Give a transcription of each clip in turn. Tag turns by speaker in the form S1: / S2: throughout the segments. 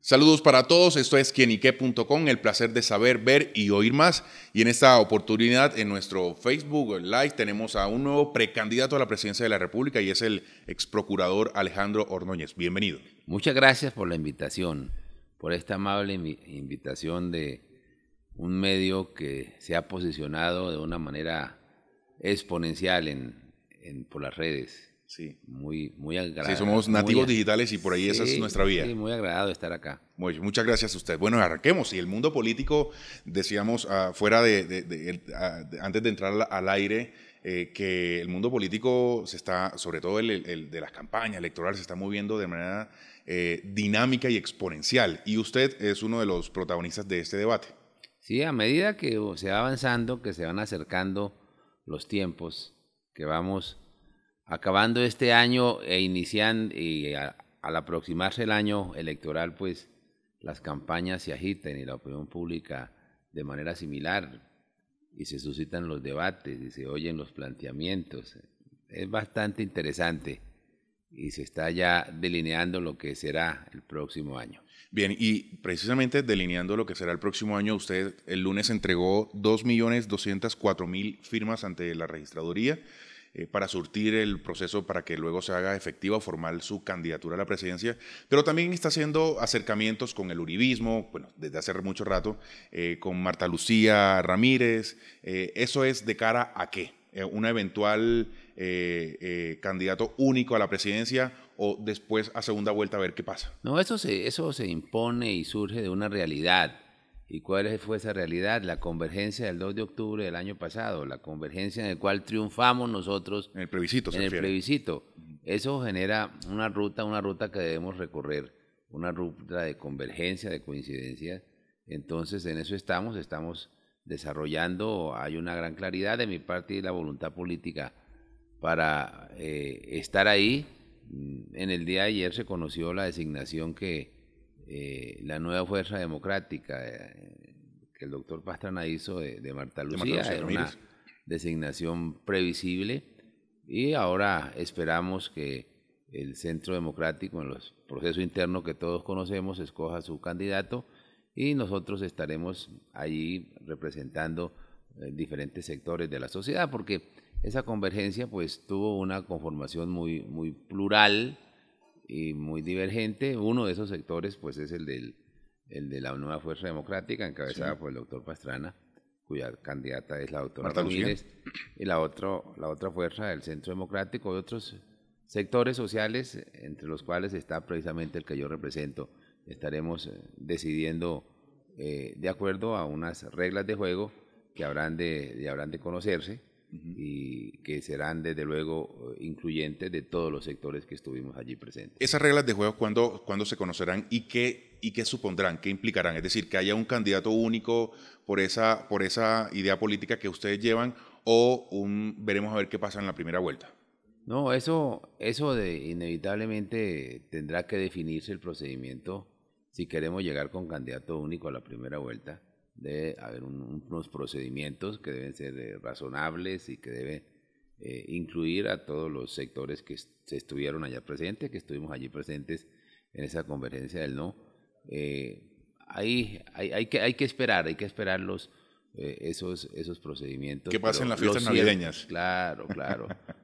S1: Saludos para todos, esto es quienique.com, el placer de saber, ver y oír más. Y en esta oportunidad, en nuestro Facebook Live, tenemos a un nuevo precandidato a la presidencia de la República y es el ex procurador Alejandro Ordóñez. Bienvenido.
S2: Muchas gracias por la invitación, por esta amable invitación de un medio que se ha posicionado de una manera exponencial por las redes.
S1: Sí.
S2: Muy agradable.
S1: Sí, somos nativos digitales y por ahí esa es nuestra vía.
S2: Sí, muy agradado estar acá.
S1: Muchas gracias a usted. Bueno, arranquemos. Y el mundo político, decíamos antes de entrar al aire, que el mundo político se está, sobre todo el de las campañas electorales, se está moviendo de manera dinámica y exponencial. Y usted es uno de los protagonistas de este debate.
S2: Sí, a medida que se va avanzando, que se van acercando los tiempos, que vamos acabando este año e iniciando, y al aproximarse el año electoral, pues las campañas se agitan y la opinión pública de manera similar, y se suscitan los debates y se oyen los planteamientos. Es bastante interesante y se está ya delineando lo que será el próximo año.
S1: Bien, y precisamente delineando lo que será el próximo año, usted el lunes entregó 2.204.000 firmas ante la registraduría para surtir el proceso para que luego se haga efectiva o formal su candidatura a la presidencia, pero también está haciendo acercamientos con el uribismo, bueno, desde hace mucho rato, con Marta Lucía Ramírez. ¿Eso es de cara a qué? ¿Una eventual candidato único a la presidencia o después a segunda vuelta a ver qué pasa?
S2: No, eso se impone y surge de una realidad. ¿Y cuál fue esa realidad? La convergencia del 2 de octubre del año pasado, la convergencia en la cual triunfamos nosotros
S1: en el plebiscito.
S2: En el plebiscito. Eso genera una ruta que debemos recorrer, una ruta de convergencia, de coincidencia. Entonces, en eso estamos desarrollando, hay una gran claridad de mi parte y la voluntad política para estar ahí. En el día de ayer se conoció la designación que la nueva Fuerza Democrática que el doctor Pastrana hizo de Marta Lucía, era una designación previsible, y ahora esperamos que el Centro Democrático, en los procesos internos que todos conocemos, escoja su candidato y nosotros estaremos allí representando diferentes sectores de la sociedad, porque esa convergencia pues tuvo una conformación muy plural y muy divergente. Uno de esos sectores pues es el de la nueva Fuerza Democrática, encabezada por el doctor Pastrana, cuya candidata es la doctora Ramírez, y la otra fuerza del Centro Democrático y otros sectores sociales, entre los cuales está precisamente el que yo represento. Estaremos decidiendo de acuerdo a unas reglas de juego que habrán de conocerse, y que serán desde luego incluyentes de todos los sectores que estuvimos allí presentes.
S1: Esas reglas de juego, ¿cuándo se conocerán y qué supondrán, qué implicarán? Es decir, que haya un candidato único por esa idea política que ustedes llevan, o veremos a ver qué pasa en la primera vuelta.
S2: No, eso inevitablemente tendrá que definirse el procedimiento si queremos llegar con candidato único a la primera vuelta. Debe haber unos procedimientos que deben ser razonables y que deben incluir a todos los sectores que se estuvieron allá presentes, que estuvimos allí presentes en esa convergencia del no. Hay que esperar esos procedimientos.
S1: ¿Qué pasa en las fiestas navideñas?
S2: Claro.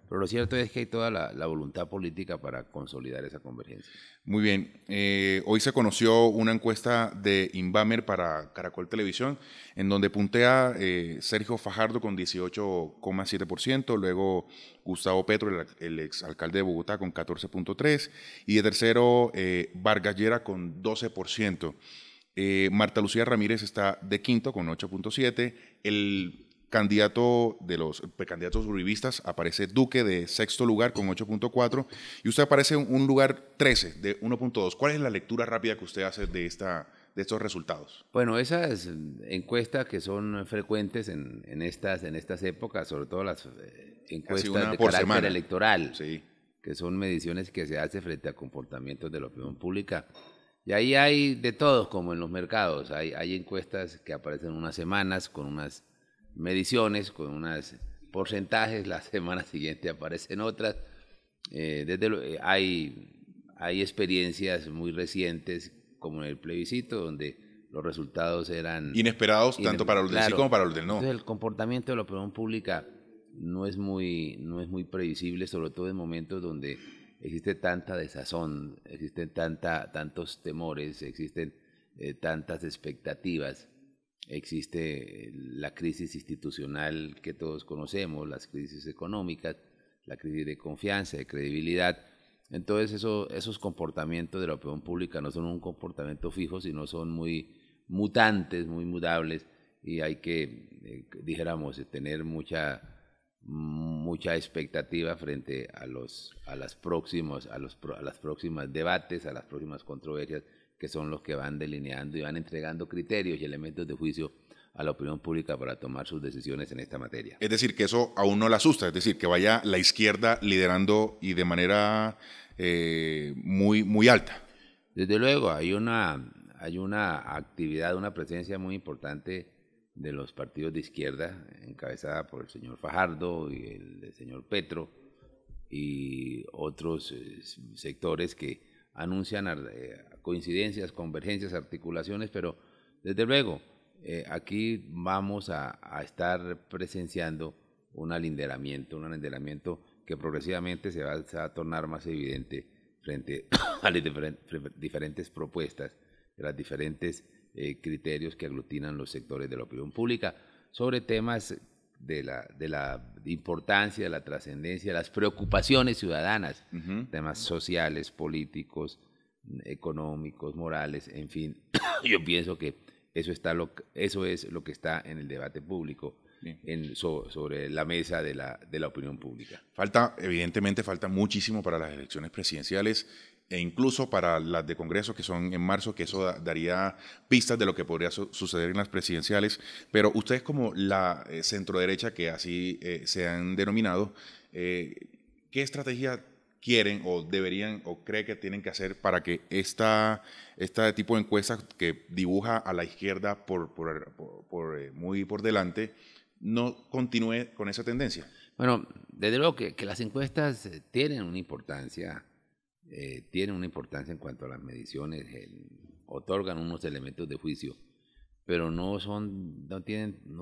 S2: Pero lo cierto es que hay toda la voluntad política para consolidar esa convergencia.
S1: Muy bien. Hoy se conoció una encuesta de Inbamer para Caracol Televisión, en donde puntea Sergio Fajardo con 18,7%, luego Gustavo Petro, el exalcalde de Bogotá, con 14,3%, y de tercero Vargas Llera con 12%. Marta Lucía Ramírez está de quinto con 8,7%. El candidato de los precandidatos uribistas aparece Duque de sexto lugar con 8,4%, y usted aparece en un lugar 13 de 1,2%. ¿Cuál es la lectura rápida que usted hace de estos resultados?
S2: Bueno, esas encuestas que son frecuentes en estas épocas, sobre todo las encuestas de carácter electoral,
S1: sí,
S2: que son mediciones que se hacen frente a comportamientos de la opinión pública. Y ahí hay de todos, como en los mercados. Hay encuestas que aparecen unas semanas con unas mediciones, con unos porcentajes, la semana siguiente aparecen otras. Hay experiencias muy recientes como en el plebiscito, donde los resultados eran
S1: inesperados, tanto para los del sí como para los del no.
S2: Entonces el comportamiento de la opinión pública no es muy previsible, sobre todo en momentos donde existe tanta desazón, existen tantos temores, existen tantas expectativas, existe la crisis institucional que todos conocemos, las crisis económicas, la crisis de confianza, de credibilidad. Entonces esos comportamientos de la opinión pública no son un comportamiento fijo, sino son muy mutantes, muy mudables, y hay que, dijéramos, tener mucha expectativa frente a las próximas debates, a las próximas controversias, que son los que van delineando y van entregando criterios y elementos de juicio a la opinión pública para tomar sus decisiones en esta materia.
S1: Es decir, que eso aún no la asusta, es decir, que vaya la izquierda liderando y de manera muy alta.
S2: Desde luego, hay una actividad, una presencia muy importante de los partidos de izquierda, encabezada por el señor Fajardo y el señor Petro y otros sectores que anuncian coincidencias, convergencias, articulaciones, pero desde luego aquí vamos a estar presenciando un alinderamiento que progresivamente se va a tornar más evidente frente a las diferentes propuestas, de los diferentes criterios que aglutinan los sectores de la opinión pública sobre temas de la importancia, de la trascendencia, de las preocupaciones ciudadanas, temas sociales, políticos, económicos, morales, en fin. Yo pienso que eso es lo que está en el debate público, sobre la mesa de la opinión pública.
S1: Evidentemente falta muchísimo para las elecciones presidenciales e incluso para las de Congreso, que son en marzo, que eso daría pistas de lo que podría suceder en las presidenciales. Pero ustedes, como la centroderecha, que así se han denominado, ¿qué estrategia quieren o deberían o cree que tienen que hacer para que este tipo de encuestas que dibuja a la izquierda muy por delante no continúe con esa tendencia?
S2: Bueno, desde luego que las encuestas tienen una importancia en cuanto a las mediciones, otorgan unos elementos de juicio, pero no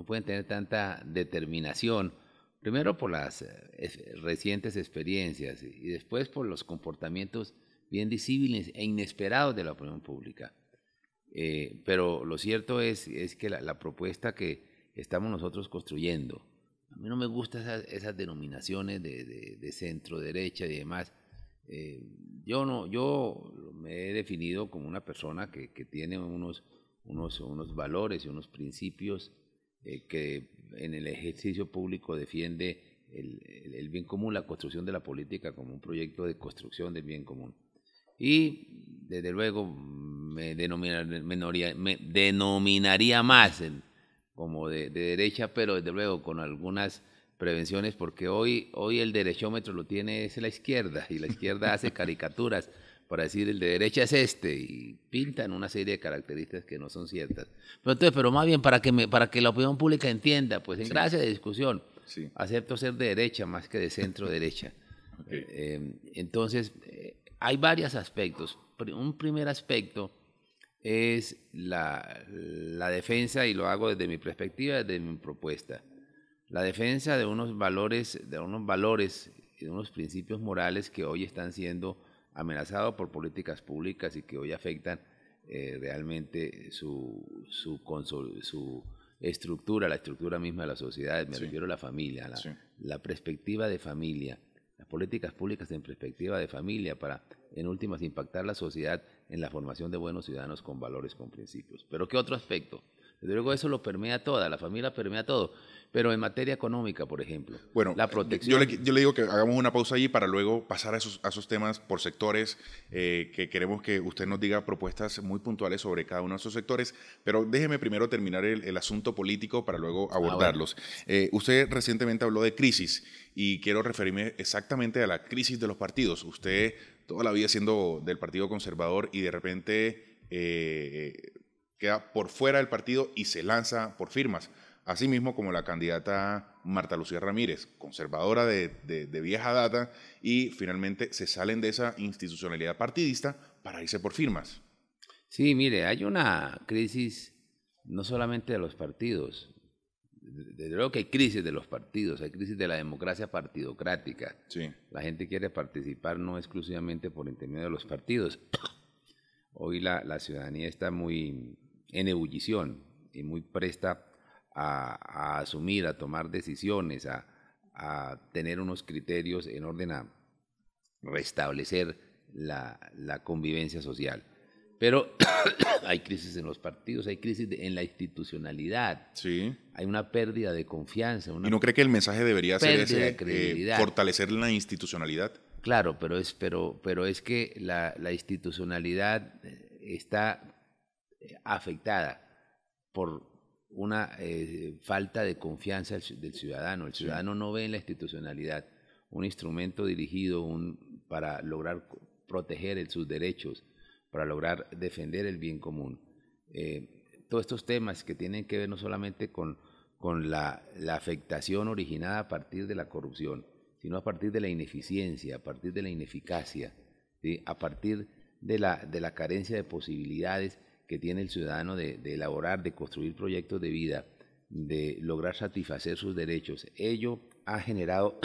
S2: pueden tener tanta determinación, primero por las recientes experiencias y después por los comportamientos bien visibles e inesperados de la opinión pública. Pero lo cierto es que la propuesta que estamos nosotros construyendo, a mí no me gustan esas denominaciones de centro, derecha y demás. Yo me he definido como una persona que tiene unos valores y unos principios que en el ejercicio público defiende el bien común, la construcción de la política como un proyecto de construcción del bien común. Y desde luego me denominaría más como de derecha, pero desde luego con algunas prevenciones, porque hoy el derechómetro lo tiene es la izquierda, y la izquierda hace caricaturas para decir el de derecha es y pintan una serie de características que no son ciertas. Pero más bien para que la opinión pública entienda, pues en gracia de discusión, acepto ser de derecha más que de centro derecha. Okay. Entonces, hay varios aspectos. Un primer aspecto es la defensa, y lo hago desde mi perspectiva, desde mi propuesta. La defensa de unos valores y de unos principios morales que hoy están siendo amenazados por políticas públicas y que hoy afectan realmente su estructura, la estructura misma de la sociedad. Me refiero a la familia, la perspectiva de familia, las políticas públicas en perspectiva de familia para, en últimas, impactar la sociedad en la formación de buenos ciudadanos con valores, con principios. ¿Pero qué otro aspecto? Desde luego eso lo permea toda, la familia permea todo, pero en materia económica, por ejemplo,
S1: bueno,
S2: la protección...
S1: Yo le digo que hagamos una pausa allí para luego pasar a esos temas por sectores, que queremos que usted nos diga propuestas muy puntuales sobre cada uno de esos sectores, pero déjeme primero terminar el asunto político para luego abordarlos. Bueno. Usted recientemente habló de crisis y quiero referirme exactamente a la crisis de los partidos. Usted toda la vida siendo del Partido Conservador y de repente... queda por fuera del partido y se lanza por firmas. Asimismo como la candidata Marta Lucía Ramírez, conservadora de vieja data, y finalmente se salen de esa institucionalidad partidista para irse por firmas.
S2: Sí, mire, hay una crisis no solamente de los partidos. Desde luego que hay crisis de los partidos, hay crisis de la democracia partidocrática.
S1: Sí.
S2: La gente quiere participar no exclusivamente por intermedio de los partidos. Hoy la ciudadanía está muy en ebullición y muy presta a asumir, a tomar decisiones, a tener unos criterios en orden a restablecer la convivencia social. Pero hay crisis en los partidos, hay crisis en la institucionalidad,
S1: Sí.
S2: hay una pérdida de confianza,
S1: ¿Y
S2: una
S1: no cree que el mensaje debería ser
S2: pérdida de
S1: ese,
S2: credibilidad.
S1: fortalecer la institucionalidad?
S2: Claro, pero es que la institucionalidad está afectada por una falta de confianza del ciudadano. El ciudadano no ve en la institucionalidad un instrumento dirigido para lograr proteger sus derechos, para lograr defender el bien común. Todos estos temas que tienen que ver no solamente con la afectación originada a partir de la corrupción, sino a partir de la ineficiencia, a partir de la ineficacia, ¿sí? A partir de la carencia de posibilidades que tiene el ciudadano de elaborar, de construir proyectos de vida, de lograr satisfacer sus derechos. Ello ha generado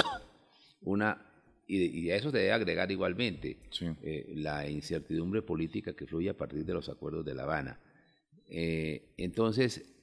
S2: y a eso se debe agregar igualmente
S1: Sí.
S2: la incertidumbre política que fluye a partir de los acuerdos de La Habana. Entonces,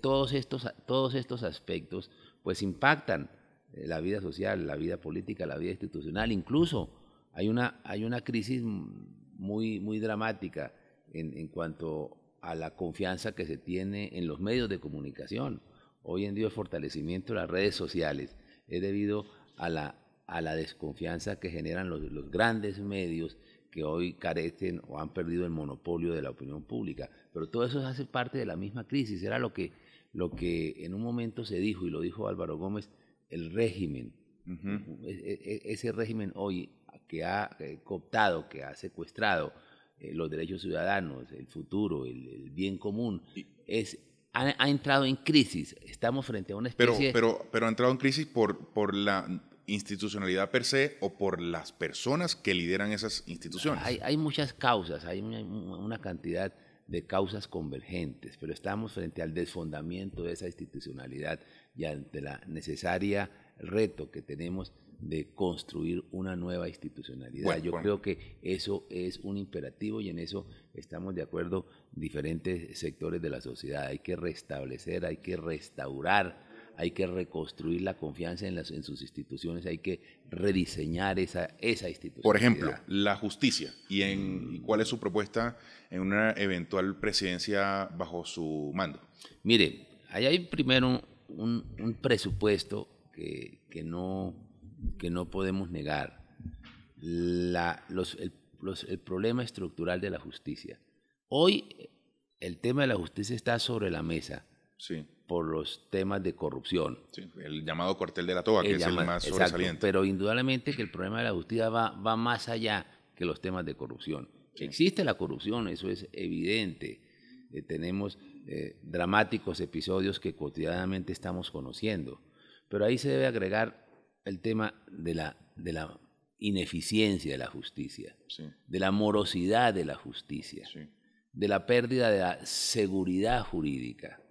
S2: todos estos aspectos pues impactan la vida social, la vida política, la vida institucional. Incluso hay una crisis muy dramática en cuanto a la confianza que se tiene en los medios de comunicación. Hoy en día el fortalecimiento de las redes sociales es debido a la desconfianza que generan los grandes medios que hoy carecen o han perdido el monopolio de la opinión pública. Pero todo eso hace parte de la misma crisis. Era lo que en un momento se dijo, y lo dijo Álvaro Gómez, el régimen. Ese régimen hoy que ha cooptado, que ha secuestrado los derechos ciudadanos, el futuro, el bien común, ha entrado en crisis. Estamos frente a una especie...
S1: Pero ha entrado en crisis por la institucionalidad per se o por las personas que lideran esas instituciones.
S2: Hay muchas causas, hay una cantidad de causas convergentes, pero estamos frente al desfondamiento de esa institucionalidad y ante la necesaria reto que tenemos de construir una nueva institucionalidad. Yo creo que eso es un imperativo y en eso estamos de acuerdo diferentes sectores de la sociedad. Hay que restablecer, hay que restaurar, hay que reconstruir la confianza en sus instituciones, hay que rediseñar esa institucionalidad.
S1: Por ejemplo, la justicia. ¿Y cuál es su propuesta en una eventual presidencia bajo su mando?
S2: Mire, ahí hay primero un presupuesto que no podemos negar. El problema estructural de la justicia. Hoy el tema de la justicia está sobre la mesa.
S1: Sí.
S2: Por los temas de corrupción.
S1: Sí, el llamado cuartel de la toga, que es el más sobresaliente.
S2: Exacto, pero indudablemente que el problema de la justicia va más allá que los temas de corrupción. Sí. Existe la corrupción, eso es evidente. Tenemos dramáticos episodios que cotidianamente estamos conociendo, pero ahí se debe agregar el tema de la ineficiencia de la justicia, sí, de la morosidad de la justicia, sí, de la pérdida de la seguridad jurídica,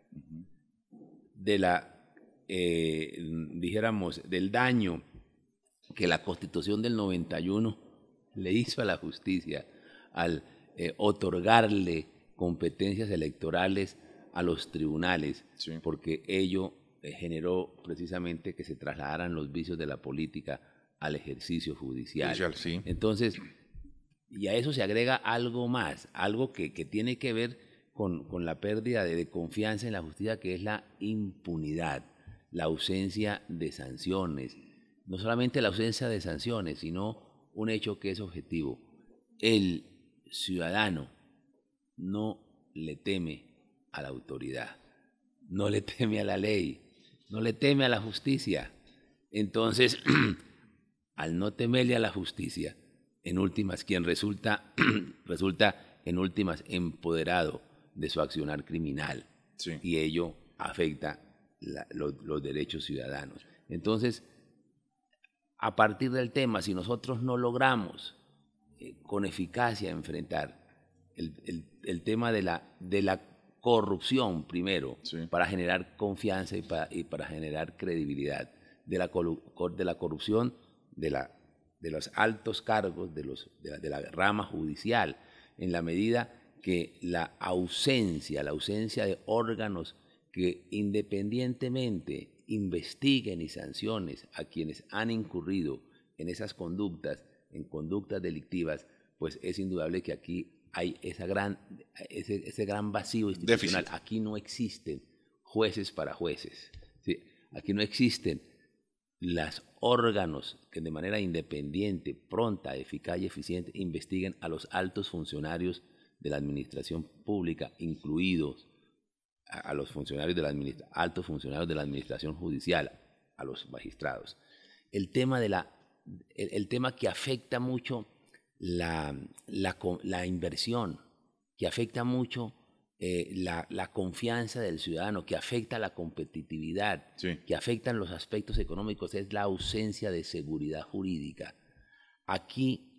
S2: de dijéramos, del daño que la Constitución del 91 le hizo a la justicia al otorgarle competencias electorales a los tribunales, sí, porque ello generó precisamente que se trasladaran los vicios de la política al ejercicio judicial. Sí. Entonces, y a eso se agrega algo más, algo que tiene que ver con la pérdida de confianza en la justicia, que es la impunidad, la ausencia de sanciones. No solamente la ausencia de sanciones, sino un hecho que es objetivo. El ciudadano no le teme a la autoridad, no le teme a la ley, no le teme a la justicia. Entonces, al no temerle a la justicia, en últimas, quien resulta en últimas empoderado de su accionar criminal, sí, y ello afecta los derechos ciudadanos. Entonces, a partir del tema, si nosotros no logramos con eficacia enfrentar el tema de la corrupción primero,
S1: Sí.
S2: para generar confianza y para generar credibilidad, de la corrupción de los altos cargos de la rama judicial, en la medida que la ausencia de órganos que independientemente investiguen y sancionen a quienes han incurrido en esas conductas, en conductas delictivas, pues es indudable que aquí hay ese gran vacío institucional.
S1: Déficit.
S2: Aquí no existen jueces para jueces, ¿sí? Aquí no existen los órganos que de manera independiente, pronta, eficaz y eficiente investiguen a los altos funcionarios de la administración pública, incluidos a los funcionarios altos funcionarios de la administración judicial, a los magistrados. El tema que afecta mucho la inversión, que afecta mucho la confianza del ciudadano, que afecta la competitividad,
S1: Sí.
S2: que afectan los aspectos económicos, es la ausencia de seguridad jurídica. Aquí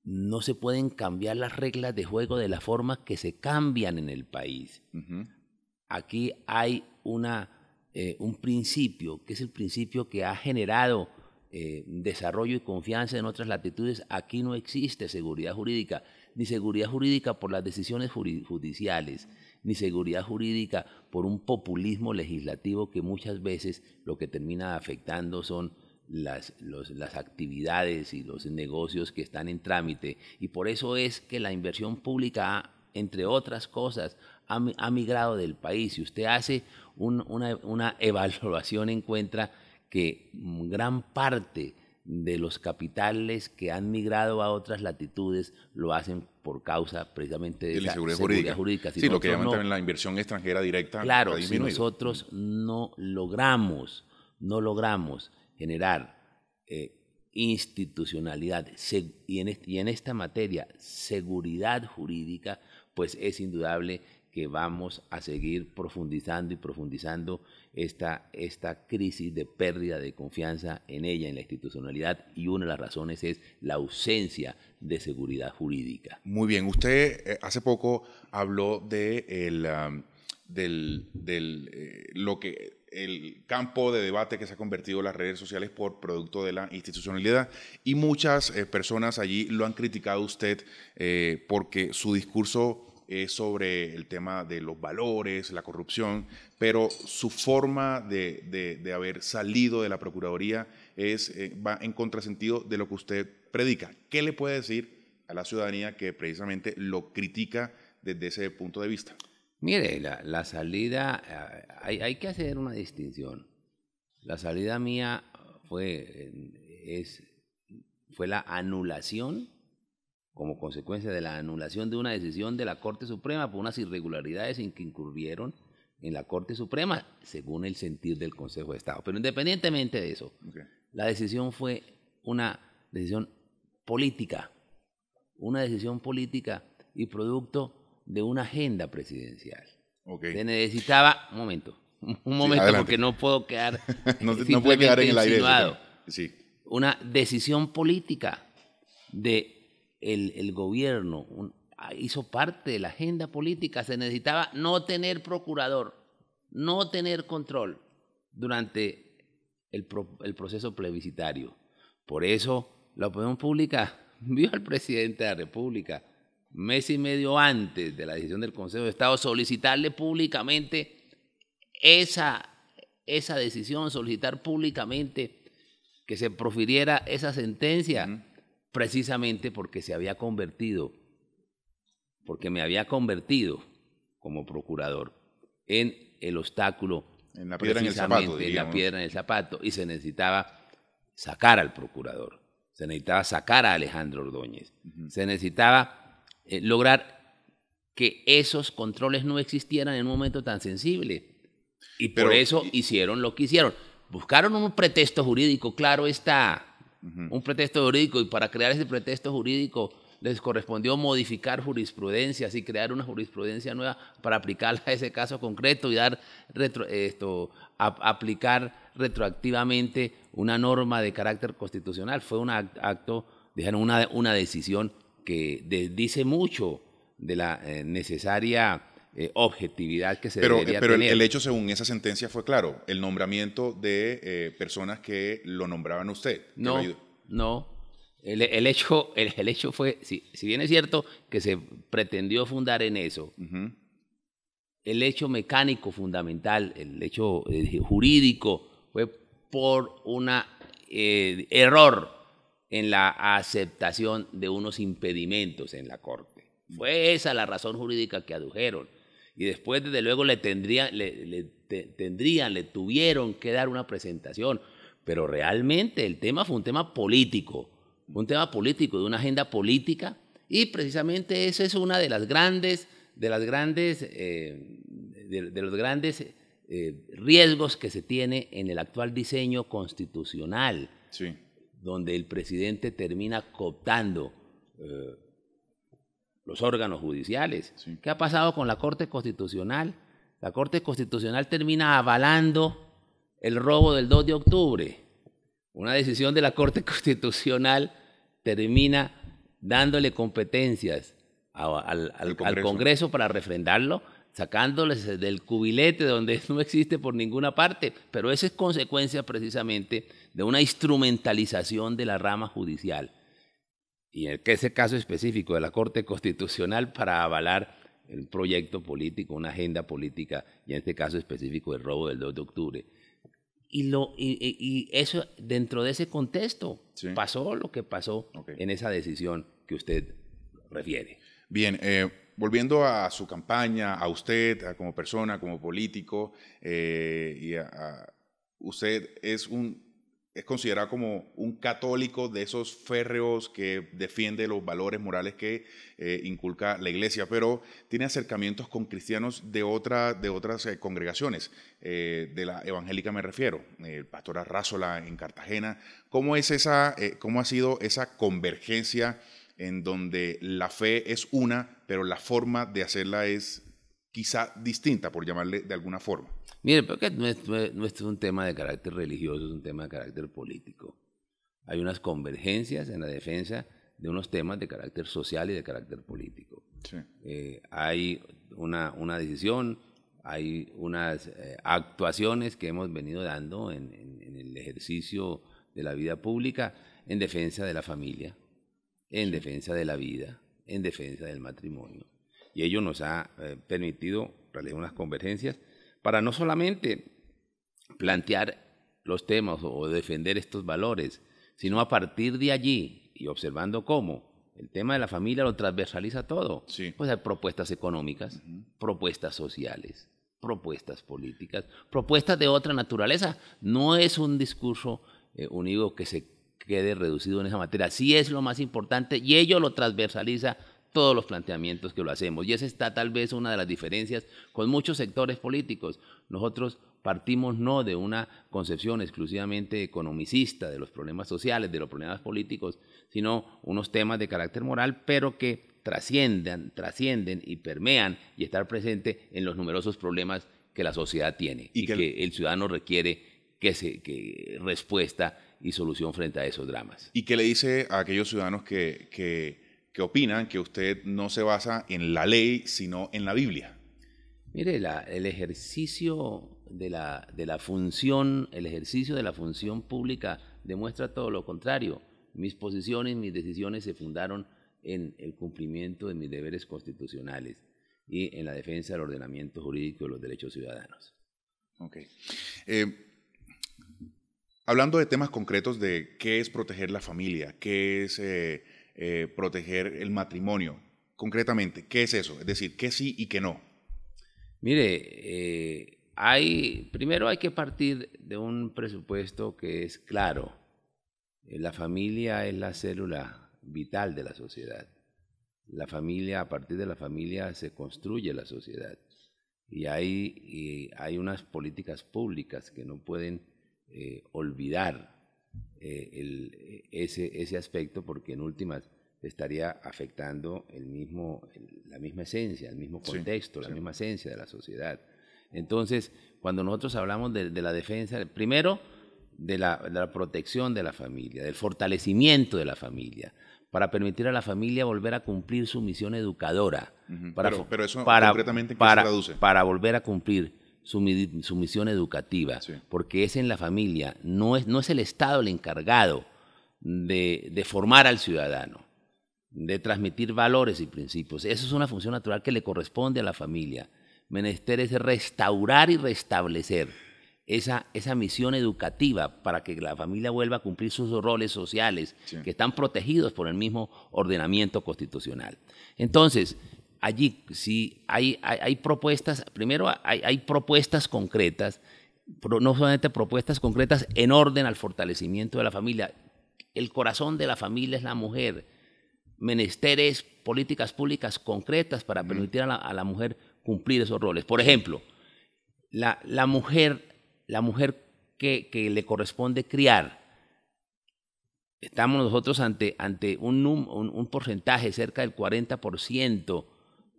S2: no se pueden cambiar las reglas de juego de la forma que se cambian en el país.
S1: Ujú.
S2: Aquí hay un principio, que es el principio que ha generado desarrollo y confianza en otras latitudes. Aquí no existe seguridad jurídica, ni seguridad jurídica por las decisiones judiciales, ni seguridad jurídica por un populismo legislativo que muchas veces lo que termina afectando son las actividades y los negocios que están en trámite. Y por eso es que la inversión pública, entre otras cosas, ha migrado del país. Si usted hace una evaluación, encuentra que gran parte de los capitales que han migrado a otras latitudes lo hacen por causa precisamente de
S1: la
S2: esa
S1: inseguridad jurídica.
S2: Si
S1: Sí, lo que llaman
S2: nosotros
S1: también la inversión extranjera directa.
S2: Claro,
S1: ha
S2: si
S1: disminuido.
S2: nosotros no logramos generar institucionalidad y en esta materia seguridad jurídica, pues es indudable que vamos a seguir profundizando esta crisis de pérdida de confianza en ella, en la institucionalidad, y una de las razones es la ausencia de seguridad jurídica.
S1: Muy bien, usted hace poco habló de el campo de debate que se ha convertido en las redes sociales por producto de la institucionalidad, y muchas personas allí lo han criticado a usted porque su discurso es sobre el tema de los valores, la corrupción, pero su forma de haber salido de la Procuraduría va en contrasentido de lo que usted predica. ¿Qué le puede decir a la ciudadanía que precisamente lo critica desde ese punto de vista?
S2: Mire, la salida, hay que hacer una distinción. La salida mía fue la anulación, como consecuencia de la anulación de una decisión de la Corte Suprema por unas irregularidades en que incurrieron en la Corte Suprema, según el sentir del Consejo de Estado. Pero independientemente de eso,
S1: Okay.
S2: La decisión fue una decisión política y producto de una agenda presidencial.
S1: Okay.
S2: Se necesitaba, un momento, porque no puedo quedar
S1: no puede quedar en el aire. Sí.
S2: Una decisión política de el gobierno, hizo parte de la agenda política. Se necesitaba no tener procurador, no tener control durante el proceso plebiscitario. Por eso la opinión pública vio al presidente de la República, mes y medio antes de la decisión del Consejo de Estado, solicitarle públicamente esa decisión, solicitar públicamente que se profiriera esa sentencia, precisamente porque me había convertido como procurador en el obstáculo,
S1: en la piedra en el zapato,
S2: en la piedra en el zapato, y se necesitaba sacar al procurador, se necesitaba sacar a Alejandro Ordóñez, se necesitaba lograr que esos controles no existieran en un momento tan sensible. Y por eso hicieron lo que hicieron. Buscaron un pretexto jurídico, claro está, un pretexto jurídico, y para crear ese pretexto jurídico les correspondió modificar jurisprudencias y crear una jurisprudencia nueva para aplicarla a ese caso concreto y aplicar retroactivamente una norma de carácter constitucional. Fue un acto, dijeron, una decisión que dice mucho de la necesaria objetividad que se
S1: Pero
S2: debería tener.
S1: el hecho, según esa sentencia, fue claro, el nombramiento de personas que lo nombraban a usted.
S2: No, no. El hecho fue, si bien es cierto que se pretendió fundar en eso, el hecho mecánico fundamental, el hecho jurídico, fue por un error en la aceptación de unos impedimentos en la Corte. Fue esa la razón jurídica que adujeron. Y después, desde luego, le tuvieron que dar una presentación. Pero realmente el tema fue un tema político, de una agenda política, y precisamente esa es una de los grandes riesgos que se tiene en el actual diseño constitucional,
S1: sí,
S2: donde el presidente termina cooptando los órganos judiciales.
S1: Sí.
S2: ¿Qué ha pasado con la Corte Constitucional? La Corte Constitucional termina avalando el robo del 2 de octubre. Una decisión de la Corte Constitucional termina dándole competencias al Congreso para refrendarlo, sacándoles del cubilete donde no existe por ninguna parte, pero eso es consecuencia precisamente de una instrumentalización de la rama judicial. Y en ese caso específico de la Corte Constitucional para avalar un proyecto político, una agenda política, y en este caso específico el robo del 2 de octubre. Y eso, dentro de ese contexto, sí, pasó lo que pasó en esa decisión que usted refiere.
S1: Bien, volviendo a su campaña, a usted como persona, como político, usted es considerado como un católico de esos férreos que defiende los valores morales que inculca la Iglesia, pero tiene acercamientos con cristianos de otras congregaciones, de la evangélica me refiero, el pastor Arrázola en Cartagena. ¿Cómo ha sido esa convergencia en donde la fe es una, pero la forma de hacerla es quizá distinta, por llamarle de alguna forma?
S2: Mire, porque no es un tema de carácter religioso, es un tema de carácter político. Hay unas convergencias en la defensa de unos temas de carácter social y de carácter político. Sí. Hay una decisión, hay unas actuaciones que hemos venido dando en el ejercicio de la vida pública en defensa de la familia, en defensa de la vida, en defensa del matrimonio. Y ello nos ha permitido realizar unas convergencias para no solamente plantear los temas o defender estos valores, sino a partir de allí, y observando cómo el tema de la familia lo transversaliza todo. Sí. Pues hay propuestas económicas, propuestas sociales, propuestas políticas, propuestas de otra naturaleza. No es un discurso único que se quede reducido en esa materia. Sí es lo más importante y ello lo transversaliza todos los planteamientos que lo hacemos. Y esa está tal vez una de las diferencias con muchos sectores políticos. Nosotros partimos no de una concepción exclusivamente economicista de los problemas sociales, de los problemas políticos, sino unos temas de carácter moral, pero que trascienden y permean y estar presente en los numerosos problemas que la sociedad tiene y que el ciudadano requiere que respuesta y solución frente a esos dramas.
S1: ¿Y qué le dice a aquellos ciudadanos que opinan que usted no se basa en la ley, sino en la Biblia?
S2: Mire, el ejercicio de la función pública demuestra todo lo contrario. Mis posiciones, mis decisiones se fundaron en el cumplimiento de mis deberes constitucionales y en la defensa del ordenamiento jurídico de los derechos ciudadanos.
S1: Okay. Hablando de temas concretos de qué es proteger la familia, qué es proteger el matrimonio, concretamente, ¿qué es eso? Es decir, ¿qué sí y qué no?
S2: Mire, primero hay que partir de un presupuesto que es claro. La familia es la célula vital de la sociedad. A partir de la familia se construye la sociedad. Y hay unas políticas públicas que no pueden olvidar ese aspecto, porque en últimas estaría afectando la misma esencia, el mismo contexto, la misma esencia de la sociedad. Entonces, cuando nosotros hablamos de la defensa, primero de la protección de la familia, del fortalecimiento de la familia, para permitir a la familia volver a cumplir su misión educadora.
S1: Pero eso concretamente, ¿en qué se traduce?
S2: Para volver a cumplir su misión educativa, sí. Porque es en la familia, no es el Estado el encargado de formar al ciudadano, de transmitir valores y principios. Eso es una función natural que le corresponde a la familia. Menester es restaurar y restablecer esa misión educativa para que la familia vuelva a cumplir sus roles sociales, sí, que están protegidos por el mismo ordenamiento constitucional. Entonces, allí sí hay propuestas, primero hay propuestas concretas, no solamente propuestas concretas en orden al fortalecimiento de la familia. El corazón de la familia es la mujer. Menesteres, políticas públicas concretas para permitir a la mujer cumplir esos roles. Por ejemplo, la mujer que le corresponde criar. Estamos nosotros ante un porcentaje, cerca del 40%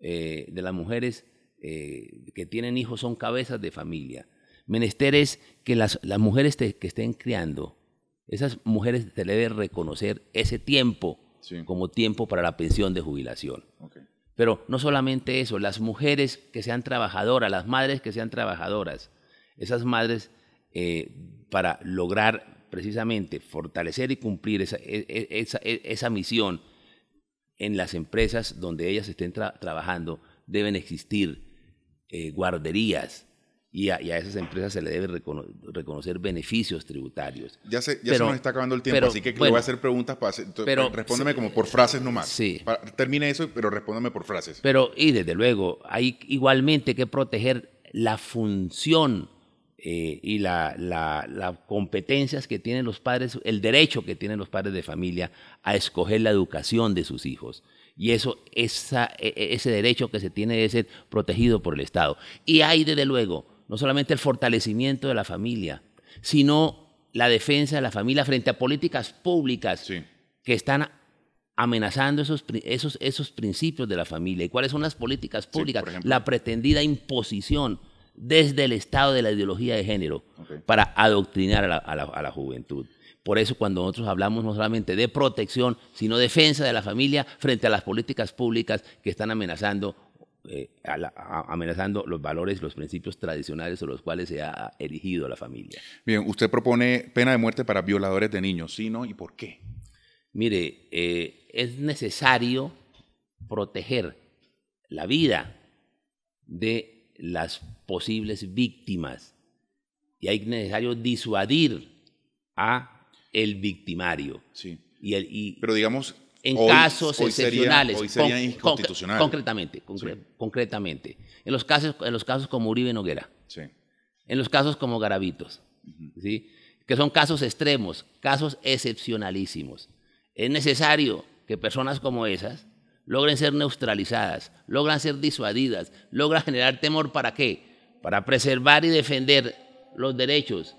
S2: de las mujeres que tienen hijos son cabezas de familia. Menester es que las mujeres que estén criando, esas mujeres se le debe reconocer ese tiempo, sí, como tiempo para la pensión de jubilación. Okay. Pero no solamente eso, las mujeres que sean trabajadoras, las madres que sean trabajadoras, esas madres para lograr precisamente fortalecer y cumplir esa misión en las empresas donde ellas estén trabajando, deben existir guarderías, y a esas empresas se le debe reconocer beneficios tributarios.
S1: Ya se nos está acabando el tiempo, así que le voy a hacer preguntas. Respóndeme como por frases nomás.
S2: Sí.
S1: Termine eso, pero respóndeme por frases.
S2: Y desde luego, hay igualmente que proteger la función y las competencias que tienen los padres, el derecho que tienen los padres de familia a escoger la educación de sus hijos. Y ese derecho que se tiene debe ser protegido por el Estado. Y hay, desde luego, no solamente el fortalecimiento de la familia, sino la defensa de la familia frente a políticas públicas, sí, que están amenazando esos principios de la familia. ¿Y cuáles son las políticas públicas? Sí, la pretendida imposición desde el Estado de la ideología de género, okay, para adoctrinar a la juventud. Por eso cuando nosotros hablamos no solamente de protección, sino defensa de la familia frente a las políticas públicas que están amenazando los valores, los principios tradicionales sobre los cuales se ha erigido la familia.
S1: Bien, usted propone pena de muerte para violadores de niños, ¿sí, no? ¿Y por qué?
S2: Mire, es necesario proteger la vida de las posibles víctimas y hay necesario disuadir a el victimario.
S1: Sí. Pero digamos,
S2: en casos excepcionales,
S1: hoy sería inconstitucional.
S2: Concretamente. En los casos como Uribe Noguera, sí, en los casos como Garavitos, ¿sí?, que son casos extremos, casos excepcionalísimos. Es necesario que personas como esas logren ser neutralizadas, logran ser disuadidas, logran generar temor. ¿Para qué? Para preservar y defender los derechos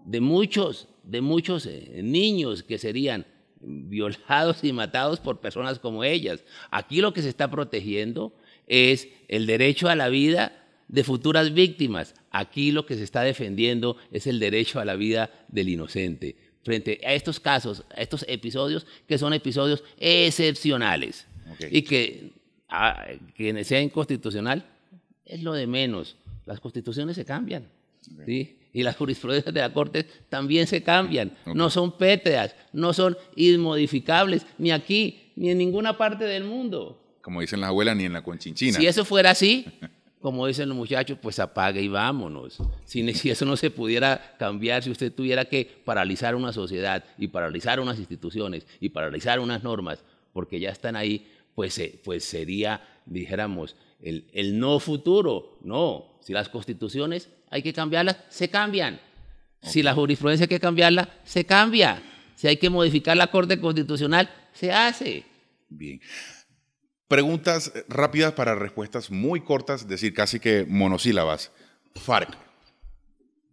S2: de muchos niños que serían violados y matados por personas como ellas. Aquí lo que se está protegiendo es el derecho a la vida de futuras víctimas. Aquí lo que se está defendiendo es el derecho a la vida del inocente. Frente a estos casos, a estos episodios que son episodios excepcionales, okay, y que sea inconstitucional es lo de menos. Las constituciones se cambian, okay, ¿sí?, y las jurisprudencias de la Corte también se cambian. Okay. No son pétreas, no son inmodificables, ni aquí, ni en ninguna parte del mundo.
S1: Como dicen las abuelas, ni en la Conchinchina.
S2: Si eso fuera así, como dicen los muchachos, pues apague y vámonos. Si eso no se pudiera cambiar, si usted tuviera que paralizar una sociedad y paralizar unas instituciones y paralizar unas normas, porque ya están ahí, pues sería, dijéramos, el no futuro. No, si las constituciones hay que cambiarlas, se cambian. Okay. Si la jurisprudencia hay que cambiarla, se cambia. Si hay que modificar la Corte Constitucional, se hace.
S1: Bien. Preguntas rápidas para respuestas muy cortas, es decir, casi que monosílabas. FARC,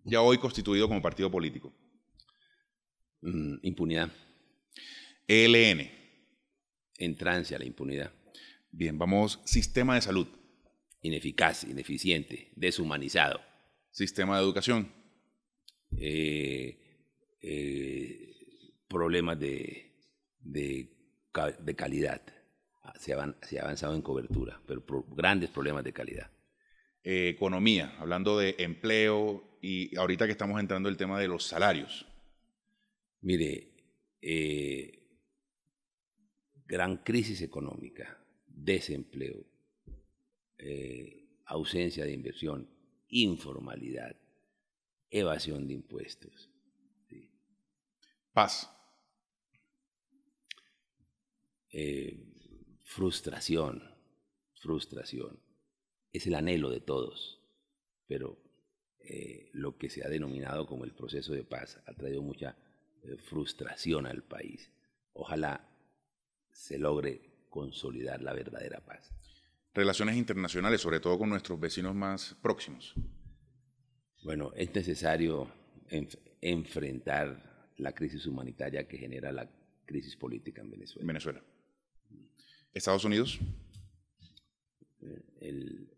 S1: ya hoy constituido como partido político.
S2: Impunidad.
S1: ELN.
S2: Entrancia a la impunidad.
S1: Bien, vamos. Sistema de salud.
S2: Ineficaz, ineficiente, deshumanizado.
S1: Sistema de educación.
S2: Problemas de de calidad. Se ha avanzado en cobertura, pero grandes problemas de calidad.
S1: Economía, hablando de empleo y ahorita que estamos entrando el tema de los salarios.
S2: Mire, gran crisis económica, desempleo, ausencia de inversión, informalidad, evasión de impuestos. ¿Sí?
S1: Paz.
S2: Frustración. Es el anhelo de todos, pero lo que se ha denominado como el proceso de paz ha traído mucha frustración al país. Ojalá se logre consolidar la verdadera paz.
S1: Relaciones internacionales, sobre todo con nuestros vecinos más próximos.
S2: Bueno, es necesario enfrentar la crisis humanitaria que genera la crisis política en Venezuela.
S1: Estados Unidos.
S2: El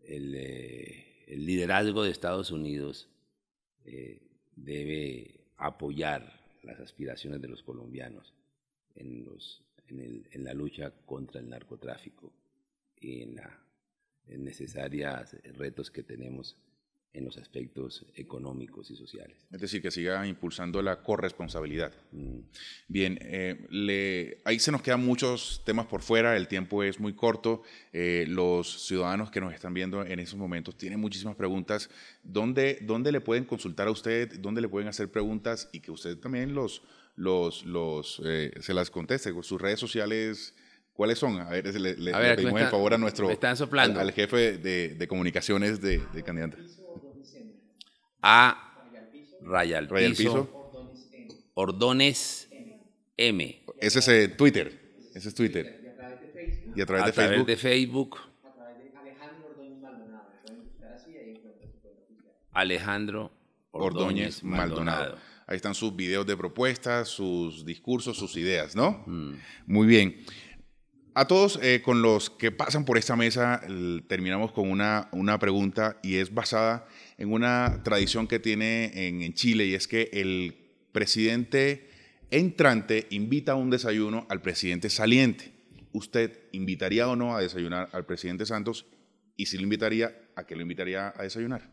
S2: liderazgo de Estados Unidos debe apoyar las aspiraciones de los colombianos en la lucha contra el narcotráfico y en necesarios retos que tenemos en los aspectos económicos y sociales.
S1: Es decir, que siga impulsando la corresponsabilidad. Bien, ahí se nos quedan muchos temas por fuera, el tiempo es muy corto, los ciudadanos que nos están viendo en esos momentos tienen muchísimas preguntas. ¿Dónde le pueden consultar a usted? ¿Dónde le pueden hacer preguntas? Y que usted también se las conteste. Sus redes sociales, ¿cuáles son? A ver, le pedimos el favor a al jefe de comunicaciones de candidato.
S2: _Piso Ordóñez M.
S1: Ese es Twitter. Y a través de Facebook.
S2: Alejandro Ordóñez Maldonado.
S1: Ahí están sus videos de propuestas, sus discursos, sus ideas, ¿no? Muy bien. A todos con los que pasan por esta mesa terminamos con una pregunta y es basada en una tradición que tiene en Chile, y es que el presidente entrante invita a un desayuno al presidente saliente. ¿Usted invitaría o no a desayunar al presidente Santos? Y si lo invitaría, ¿a qué lo invitaría a desayunar?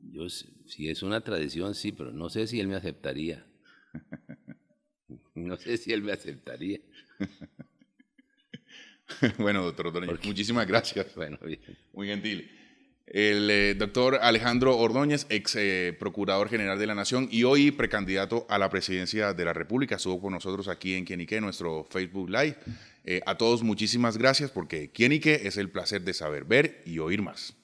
S2: Yo, si es una tradición, sí, pero no sé si él me aceptaría.
S1: Bueno, doctor Ordóñez, muchísimas gracias.
S2: Bueno, bien.
S1: Muy gentil. El doctor Alejandro Ordóñez, ex procurador general de la Nación y hoy precandidato a la presidencia de la República, estuvo con nosotros aquí en Quién y Qué, nuestro Facebook Live. A todos muchísimas gracias, porque Quién y Qué es el placer de saber, ver y oír más.